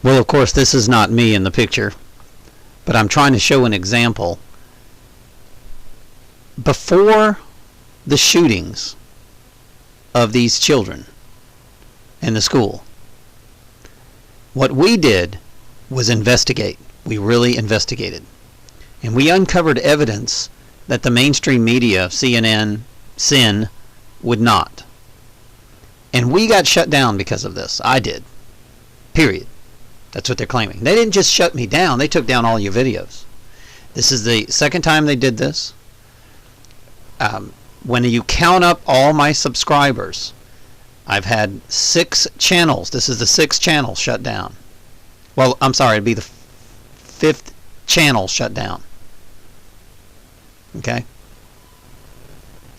Well, of course, this is not me in the picture, but I'm trying to show an example. Before the shootings of these children in the school, what we did was investigate. We really investigated. And we uncovered evidence that the mainstream media, CNN, SIN, would not. And we got shut down because of this. I did. Period. That's what they're claiming. They didn't just shut me down. They took down all your videos. This is the second time they did this. When you count up all my subscribers, I've had 6 channels. This is the 6th channel shut down. Well, I'm sorry, it'd be the 5th channel shut down. Okay?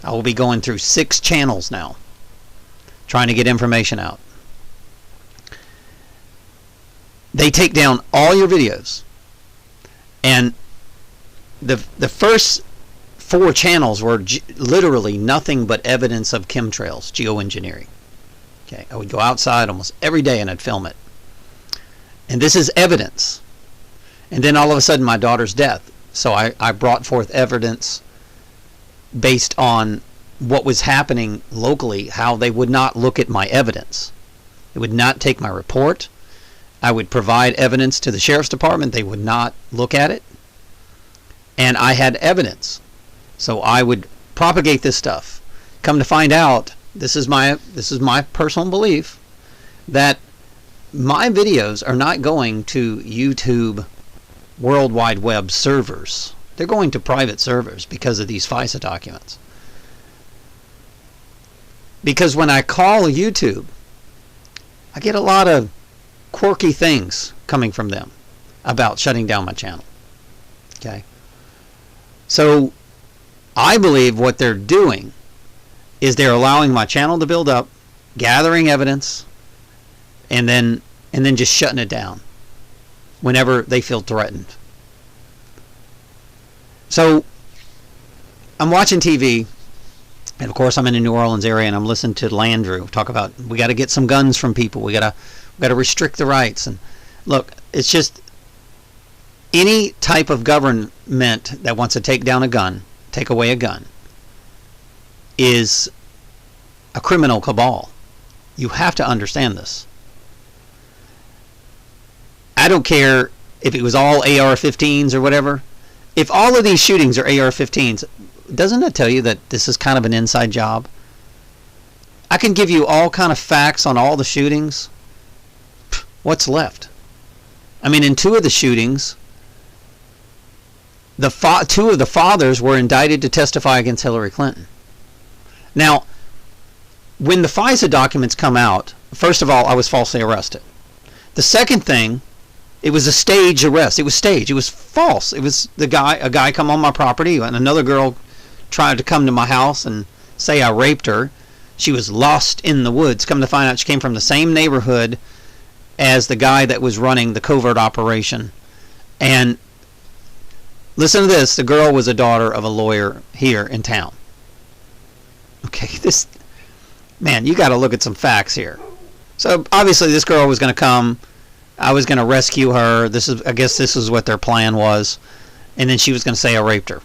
I will be going through 6 channels now, trying to get information out. They take down all your videos. And the first 4 channels were literally nothing but evidence of chemtrails, geoengineering. Okay, I would go outside almost every day and I'd film it. And this is evidence. And then all of a sudden my daughter's death. So I brought forth evidence based on what was happening locally, how they would not look at my evidence. They would not take my report. I would provide evidence to the sheriff's department. They would not look at it. And I had evidence. So I would propagate this stuff. Come to find out, this is my personal belief, that my videos are not going to YouTube World Wide Web servers. They're going to private servers because of these FISA documents. Because when I call YouTube, I get a lot of quirky things coming from them about shutting down my channel. Okay? So I believe what they're doing is they're allowing my channel to build up, gathering evidence, and then just shutting it down whenever they feel threatened. So I'm watching TV, and of course I'm in the New Orleans area, and I'm listening to Landrew talk about we got to get some guns from people. We got to restrict the rights. And look, it's just any type of government that wants to take down a gun, take away a gun, is a criminal cabal. You have to understand this. I don't care if it was all AR-15s or whatever. If all of these shootings are AR-15s, doesn't that tell you that this is kind of an inside job? I can give you all kind of facts on all the shootings. What's left? I mean, in 2 of the shootings, the 2 of the fathers were indicted to testify against Hillary Clinton. Now, when the FISA documents come out, first of all, I was falsely arrested. The second thing, it was a staged arrest. It was staged. It was false. It was a guy come on my property, and another girl tried to come to my house and say I raped her. She was lost in the woods. Come to find out she came from the same neighborhood as the guy that was running the covert operation. And listen to this. The girl was a daughter of a lawyer here in town. Okay, man, you got to look at some facts here. So obviously this girl was going to come. I was going to rescue her. I guess this is what their plan was. And then she was going to say I raped her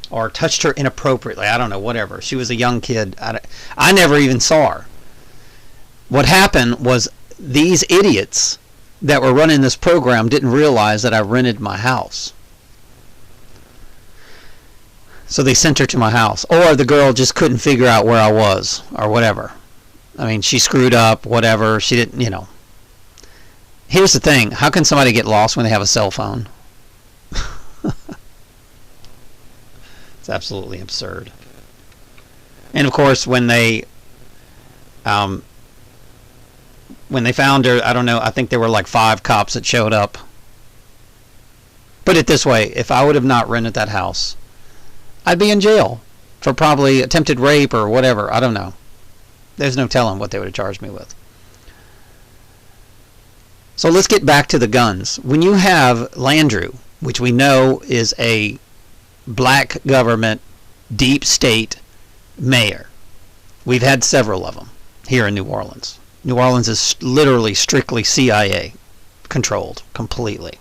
or touched her inappropriately. I don't know, whatever. She was a young kid. I never even saw her. What happened was these idiots that were running this program didn't realize that I rented my house. So they sent her to my house. Or the girl just couldn't figure out where I was or whatever. I mean, she screwed up, whatever. She didn't, you know. Here's the thing. How can somebody get lost when they have a cell phone? It's absolutely absurd. And of course, when they found her, I don't know, I think there were like 5 cops that showed up. Put it this way, if I would have not rented that house, I'd be in jail for probably attempted rape or whatever. I don't know. There's no telling what they would have charged me with. So let's get back to the guns. When you have Landrew, which we know is a black government, deep state mayor. We've had several of them here in New Orleans. New Orleans is literally strictly CIA. controlled completely.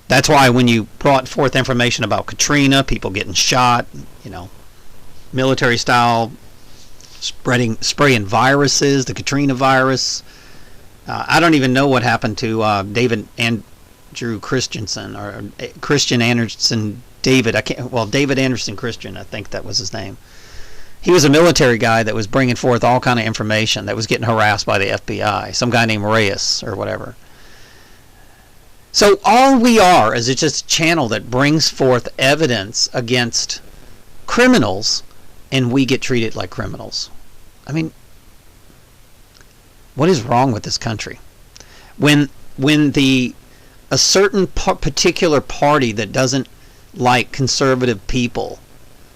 That's why when you brought forth information about Katrina, people getting shot, military style, spraying viruses, the Katrina virus. I don't even know what happened to David Andrew Christensen, or Christian Anderson David. David Anderson Christian, I think that was his name. He was a military guy that was bringing forth all kind of information that was getting harassed by the FBI. Some guy named Reyes or whatever. So all we are is just a channel that brings forth evidence against criminals, and we get treated like criminals. I mean, what is wrong with this country? When a certain particular party that doesn't like conservative people,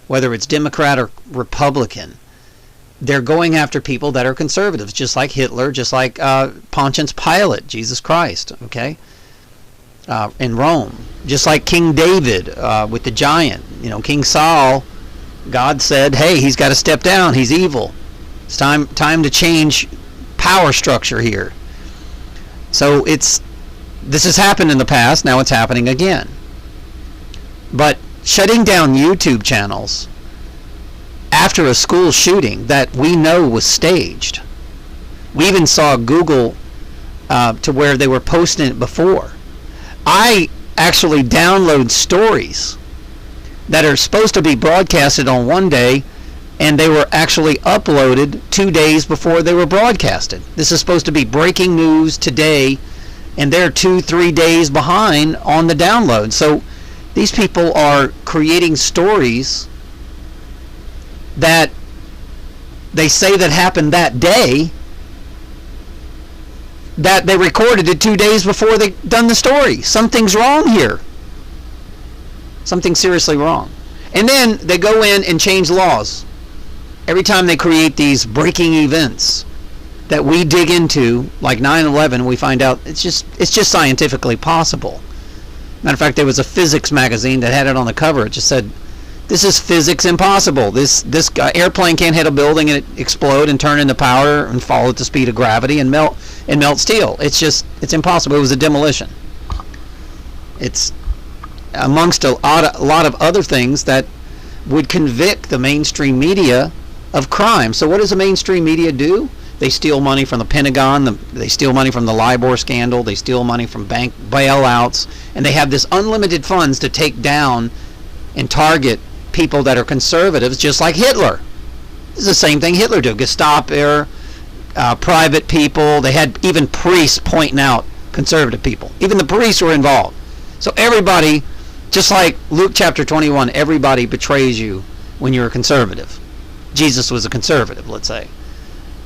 whether it's Democrat or Republican, they're going after people that are conservatives, just like Hitler, just like Pontius Pilate, Jesus Christ, okay? In Rome, just like King David with the giant, King Saul. God said, "Hey, he's got to step down. He's evil. It's time to change power structure here." So this has happened in the past. Now it's happening again. But shutting down YouTube channels after a school shooting that we know was staged. We even saw Google to where they were posting it before. I actually download stories that are supposed to be broadcasted on one day, and they were actually uploaded 2 days before they were broadcasted. This is supposed to be breaking news today, and they're 2-3 days behind on the download. So these people are creating stories that they say that happened that day, that they recorded it 2 days before they done the story. Something's wrong here. Something seriously wrong. And then they go in and change laws. Every time they create these breaking events that we dig into, like 9/11, we find out it's just scientifically possible. Matter of fact, there was a physics magazine that had it on the cover. It just said, "This is physics impossible. This airplane can't hit a building and it explode and turn into powder and fall at the speed of gravity and melt steel. It's impossible." It was a demolition. It's amongst a lot of other things that would convict the mainstream media of crime. So what does the mainstream media do? They steal money from the Pentagon. They steal money from the LIBOR scandal. They steal money from bank bailouts. And they have this unlimited funds to take down and target people that are conservatives, just like Hitler. This is the same thing Hitler did. Gestapo, private people. They had even priests pointing out conservative people. Even the priests were involved. So everybody, just like Luke chapter 21, everybody betrays you when you're a conservative. Jesus was a conservative, let's say.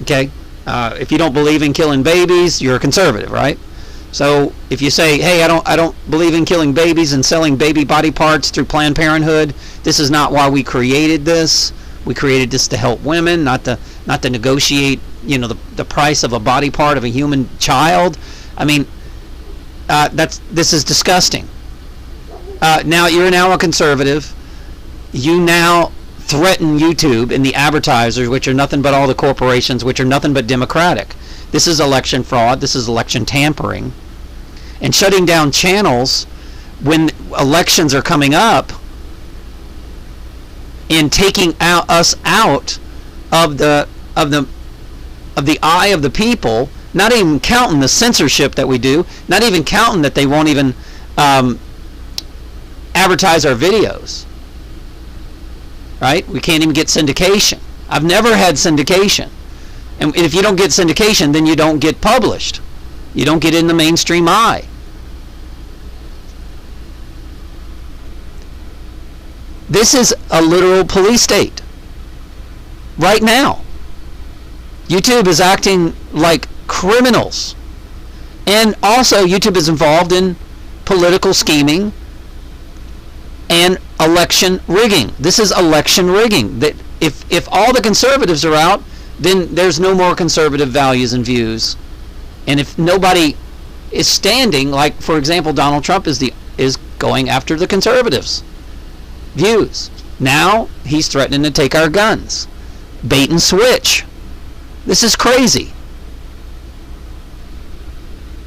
Okay? If you don't believe in killing babies, you're a conservative, right? So if you say, "Hey, I don't believe in killing babies and selling baby body parts through Planned Parenthood. This is not why we created this. We created this to help women, not to negotiate, the price of a body part of a human child." I mean, this is disgusting. Now you're now a conservative. You now threaten YouTube and the advertisers, which are nothing but all the corporations, which are nothing but Democratic. This is election fraud. This is election tampering. And shutting down channels when elections are coming up and taking us out of the eye of the people, not even counting the censorship that we do, not even counting that they won't even advertise our videos. Right? We can't even get syndication. I've never had syndication. And if you don't get syndication, then you don't get published. You don't get in the mainstream eye. This is a literal police state. Right now. YouTube is acting like criminals. And also, YouTube is involved in political scheming and election rigging. This is election rigging. That if all the conservatives are out, then there's no more conservative values and views. And if nobody is standing, like for example, Donald Trump is going after the conservatives' views. Now he's threatening to take our guns. Bait and switch. This is crazy.